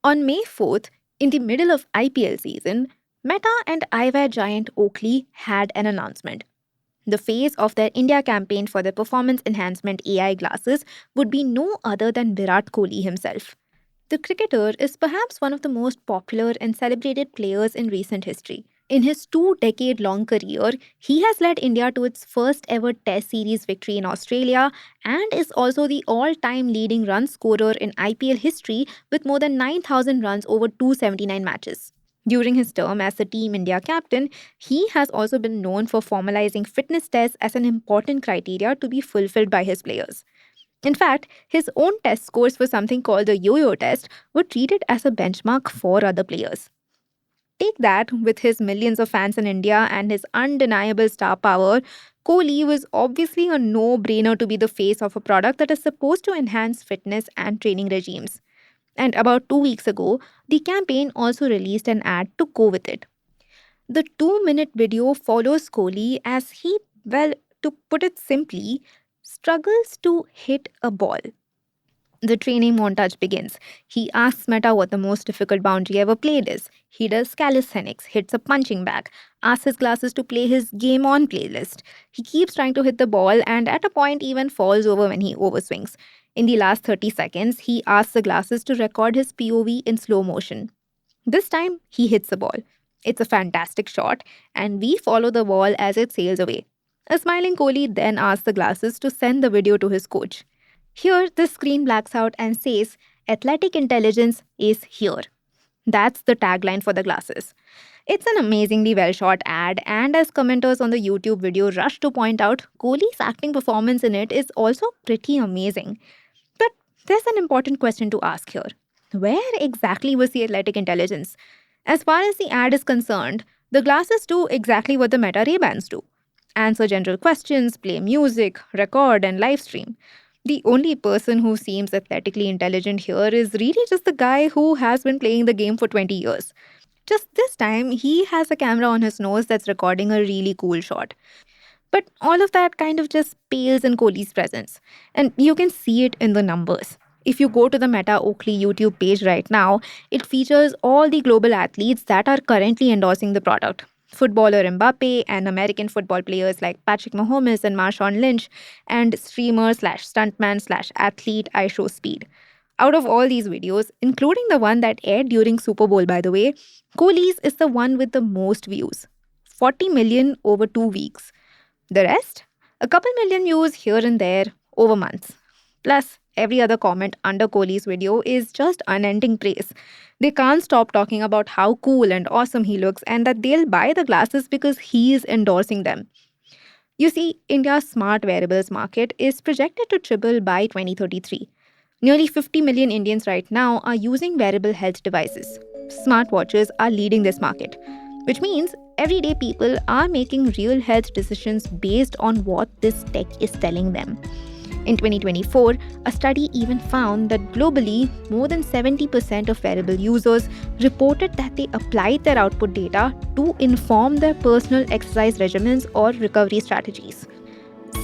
On May 4th, in the middle of IPL season, Meta and eyewear giant Oakley had an announcement. The face of their India campaign for their performance enhancement AI glasses would be no other than Virat Kohli himself. The cricketer is perhaps one of the most popular and celebrated players in recent history. In his 2 decade long career, he has led India to its first ever Test series victory in Australia and is also the all time leading run scorer in IPL history with more than 9,000 runs over 279 matches. During his term as the Team India captain, he has also been known for formalizing fitness tests as an important criteria to be fulfilled by his players. In fact, his own test scores for something called the yo yo test were treated as a benchmark for other players. Take that, with his millions of fans in India and his undeniable star power, Kohli was obviously a no brainer to be the face of a product that is supposed to enhance fitness and training regimes. And about 2 weeks ago, the campaign also released an ad to go with it. The 2 minute video follows Kohli as he, well, to put it simply, struggles to hit a ball. The training montage begins. He asks Meta what the most difficult boundary ever played is. He does calisthenics, hits a punching bag, asks his classes to play his Game On playlist. He keeps trying to hit the ball and at a point even falls over when he overswings. In the last 30 seconds, he asks the glasses to record his POV in slow motion. This time, he hits the ball. It's a fantastic shot, and we follow the ball as it sails away. A smiling Kohli then asks the glasses to send the video to his coach. Here, the screen blacks out and says, Athletic intelligence is here. That's the tagline for the glasses. It's an amazingly well shot ad, and as commenters on the YouTube video rush to point out, Kohli's acting performance in it is also pretty amazing. But there's an important question to ask here. Where exactly was the athletic intelligence? As far as the ad is concerned, the glasses do exactly what the Meta Ray-Bans do. Answer general questions, play music, record, and live stream. The only person who seems athletically intelligent here is really just the guy who has been playing the game for 20 years. Just this time, he has a camera on his nose that's recording a really cool shot. But all of that kind of just pales in Kohli's presence. And you can see it in the numbers. If you go to the Meta Oakley YouTube page right now, it features all the global athletes that are currently endorsing the product. Footballer Mbappe and American football players like Patrick Mahomes and Marshawn Lynch, and streamer slash stuntman slash athlete I Show Speed. Out of all these videos, including the one that aired during Super Bowl by the way, Kohli's is the one with the most views. 40 million over 2 weeks. The rest? A couple million views here and there over months. Plus, every other comment under Kohli's video is just unending praise. They can't stop talking about how cool and awesome he looks and that they'll buy the glasses because he's endorsing them. You see, India's smart wearables market is projected to triple by 2033. Nearly 50 million Indians right now are using wearable health devices. Smartwatches are leading this market, which means everyday people are making real health decisions based on what this tech is telling them. In 2024, a study even found that globally, more than 70% of wearable users reported that they applied their output data to inform their personal exercise regimens or recovery strategies.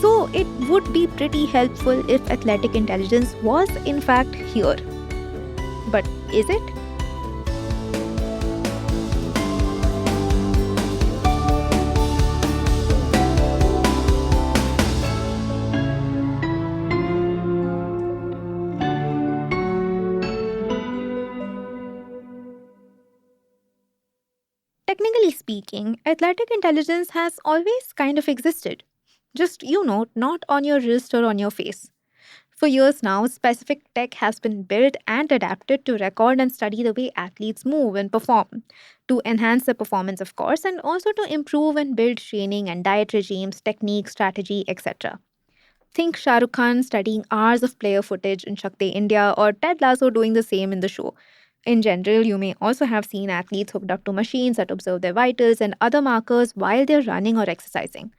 So, it would be pretty helpful if athletic intelligence was in fact here. But is it? Technically speaking, athletic intelligence has always kind of existed. Just, not on your wrist or on your face. For years now, specific tech has been built and adapted to record and study the way athletes move and perform, to enhance their performance, of course, and also to improve and build training and diet regimes, technique, strategy, etc. Think Shah Rukh Khan studying hours of player footage in Shakti India or Ted Lasso doing the same in the show. In general, you may also have seen athletes hooked up to machines that observe their vitals and other markers while they're running or exercising.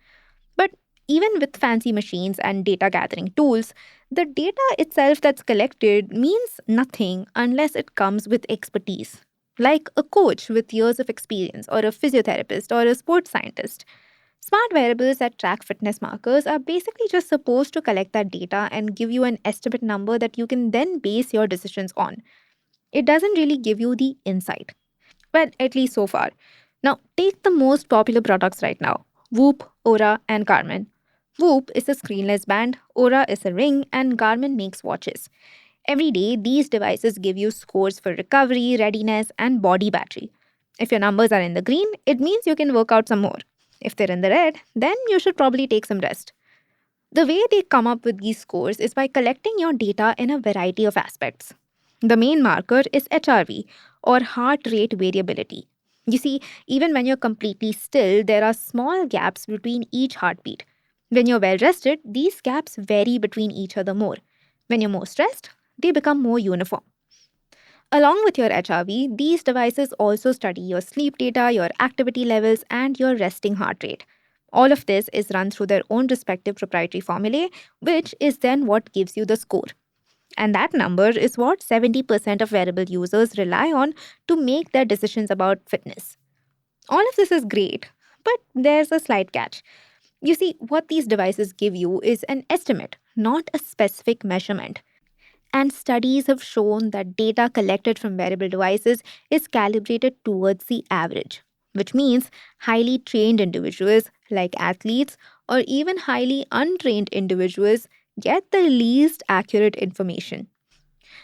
But even with fancy machines and data gathering tools, the data itself that's collected means nothing unless it comes with expertise. Like a coach with years of experience, or a physiotherapist, or a sports scientist. Smart wearables that track fitness markers are basically just supposed to collect that data and give you an estimate number that you can then base your decisions on. It doesn't really give you the insight. Well, at least so far. Now, take the most popular products right now: Whoop, Aura, and Garmin. Whoop is a screenless band, Aura is a ring, and Garmin makes watches. Every day, these devices give you scores for recovery, readiness, and body battery. If your numbers are in the green, it means you can work out some more. If they're in the red, then you should probably take some rest. The way they come up with these scores is by collecting your data in a variety of aspects. The main marker is HRV, or heart rate variability. You see, even when you're completely still, there are small gaps between each heartbeat. When you're well rested, these gaps vary between each other more. When you're more stressed, they become more uniform. Along with your HRV, these devices also study your sleep data, your activity levels, and your resting heart rate. All of this is run through their own respective proprietary formulae, which is then what gives you the score. And that number is what 70% of wearable users rely on to make their decisions about fitness. All of this is great, but there's a slight catch. You see, what these devices give you is an estimate, not a specific measurement. And studies have shown that data collected from wearable devices is calibrated towards the average, which means highly trained individuals, like athletes, or even highly untrained individuals, get the least accurate information.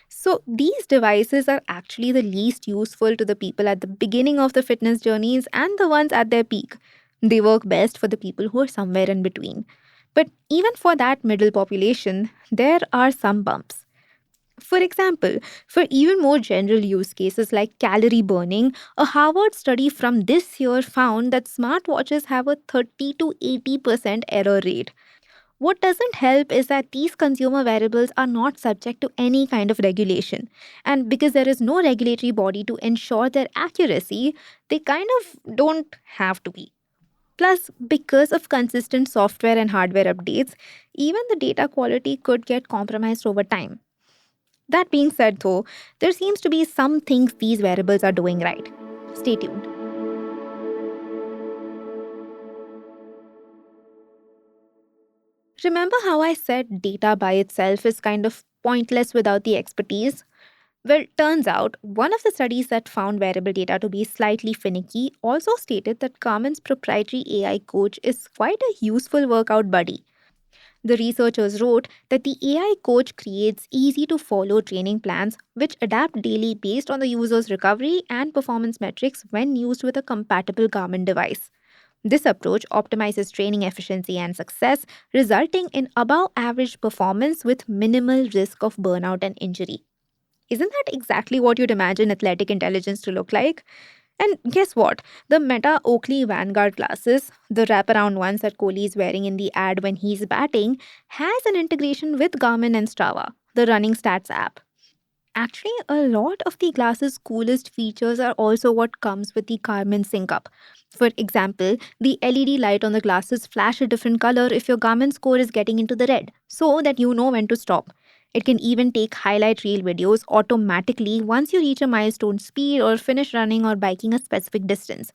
So, these devices are actually the least useful to the people at the beginning of the fitness journeys and the ones at their peak. They work best for the people who are somewhere in between. But even for that middle population, there are some bumps. For example, for even more general use cases like calorie burning, a Harvard study from this year found that smartwatches have a 30 to 80% error rate. What doesn't help is that these consumer wearables are not subject to any kind of regulation. And because there is no regulatory body to ensure their accuracy, they kind of don't have to be. Plus, because of consistent software and hardware updates, even the data quality could get compromised over time. That being said, though, there seems to be some things these wearables are doing right. Stay tuned. Remember how I said data by itself is kind of pointless without the expertise? Well, turns out one of the studies that found wearable data to be slightly finicky also stated that Garmin's proprietary AI coach is quite a useful workout buddy. The researchers wrote that the AI coach creates easy to follow training plans which adapt daily based on the user's recovery and performance metrics when used with a compatible Garmin device. This approach optimizes training efficiency and success, resulting in above average performance with minimal risk of burnout and injury. Isn't that exactly what you'd imagine athletic intelligence to look like? And guess what? The Meta Oakley Vanguard glasses, the wraparound ones that Kohli is wearing in the ad when he's batting, has an integration with Garmin and Strava, the running stats app. Actually, a lot of the glasses' coolest features are also what comes with the Garmin sync up. For example, the LED light on the glasses flash a different color if your Garmin score is getting into the red, so that you know when to stop. It can even take highlight reel videos automatically once you reach a milestone speed or finish running or biking a specific distance.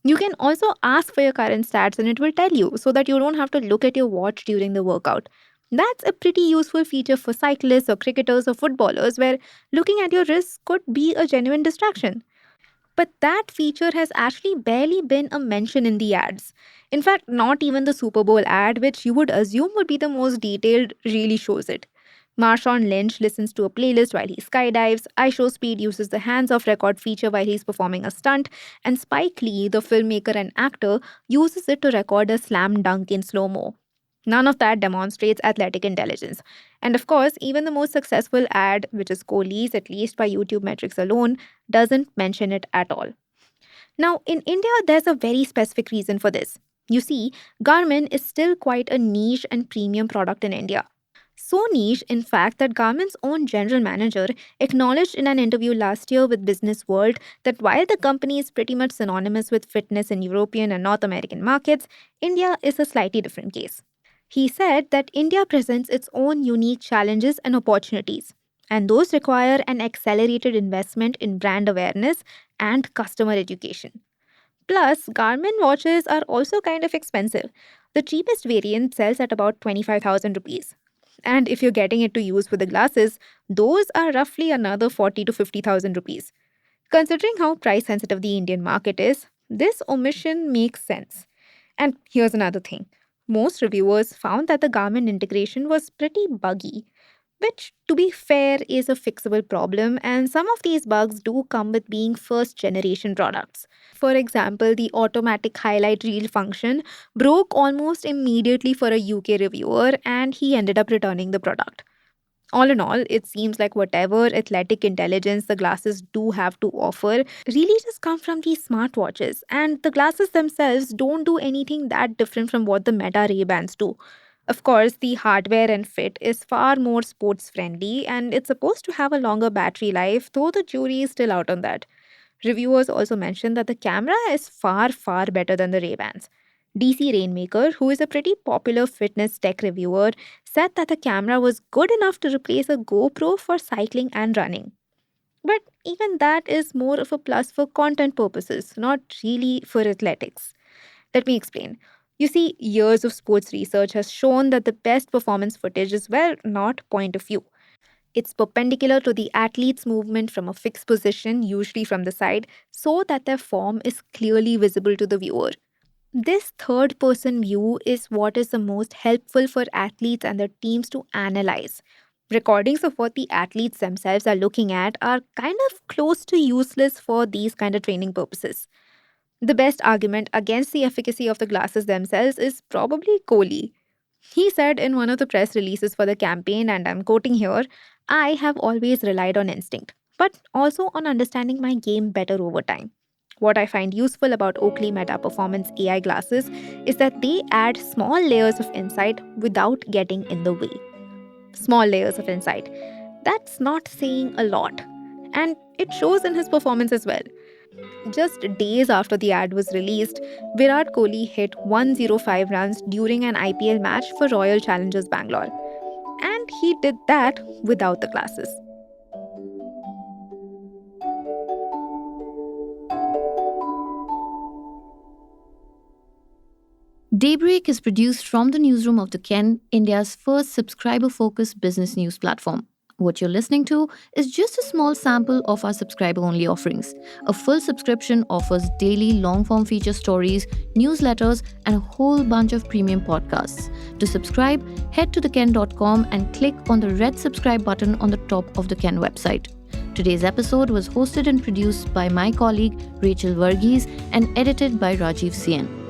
You can also ask for your current stats and it will tell you so that you don't have to look at your watch during the workout. That's a pretty useful feature for cyclists or cricketers or footballers where looking at your wrists could be a genuine distraction. But that feature has actually barely been a mention in the ads. In fact, not even the Super Bowl ad, which you would assume would be the most detailed, really shows it. Marshawn Lynch listens to a playlist while he skydives, iShowSpeed uses the hands-off record feature while he's performing a stunt, and Spike Lee, the filmmaker and actor, uses it to record a slam dunk in slow-mo. None of that demonstrates athletic intelligence. And of course, even the most successful ad, which is Kohli's, at least by YouTube metrics alone, doesn't mention it at all. Now, in India, there's a very specific reason for this. You see, Garmin is still quite a niche and premium product in India. So niche, in fact, that Garmin's own general manager acknowledged in an interview last year with Business World that while the company is pretty much synonymous with fitness in European and North American markets, India is a slightly different case. He said that India presents its own unique challenges and opportunities, and those require an accelerated investment in brand awareness and customer education. Plus, Garmin watches are also kind of expensive. The cheapest variant sells at about 25,000 rupees. And if you're getting it to use with the glasses, those are roughly another 40 to 50,000 rupees. Considering how price sensitive the Indian market is, this omission makes sense. And here's another thing. Most reviewers found that the garment integration was pretty buggy, which, to be fair, is a fixable problem, and some of these bugs do come with being first generation products. For example, the automatic highlight reel function broke almost immediately for a UK reviewer, and he ended up returning the product. All in all, it seems like whatever athletic intelligence the glasses do have to offer really just come from these smartwatches, and the glasses themselves don't do anything that different from what the Meta Ray Bans do. Of course, the hardware and fit is far more sports friendly and it's supposed to have a longer battery life, though the jury is still out on that. Reviewers also mentioned that the camera is far, far better than the Ray-Bans. DC Rainmaker, who is a pretty popular fitness tech reviewer, said that the camera was good enough to replace a GoPro for cycling and running. But even that is more of a plus for content purposes, not really for athletics. Let me explain. You see, years of sports research has shown that the best performance footage is, well, not point of view. It's perpendicular to the athlete's movement from a fixed position, usually from the side, so that their form is clearly visible to the viewer. This third person view is what is the most helpful for athletes and their teams to analyze. Recordings of what the athletes themselves are looking at are kind of close to useless for these kind of training purposes. The best argument against the efficacy of the glasses themselves is probably Kohli. He said in one of the press releases for the campaign, and I'm quoting here, I have always relied on instinct, but also on understanding my game better over time. What I find useful about Oakley Meta Performance AI glasses is that they add small layers of insight without getting in the way. Small layers of insight. That's not saying a lot. And it shows in his performance as well. Just days after the ad was released, Virat Kohli hit 105 runs during an IPL match for Royal Challengers Bangalore. And he did that without the glasses. Daybreak is produced from the newsroom of the Ken, India's first subscriber-focused business news platform. What you're listening to is just a small sample of our subscriber-only offerings. A full subscription offers daily long-form feature stories, newsletters, and a whole bunch of premium podcasts. To subscribe, head to theken.com and click on the red subscribe button on the top of the Ken website. Today's episode was hosted and produced by my colleague Rachel Varghese and edited by Rajiv Sien.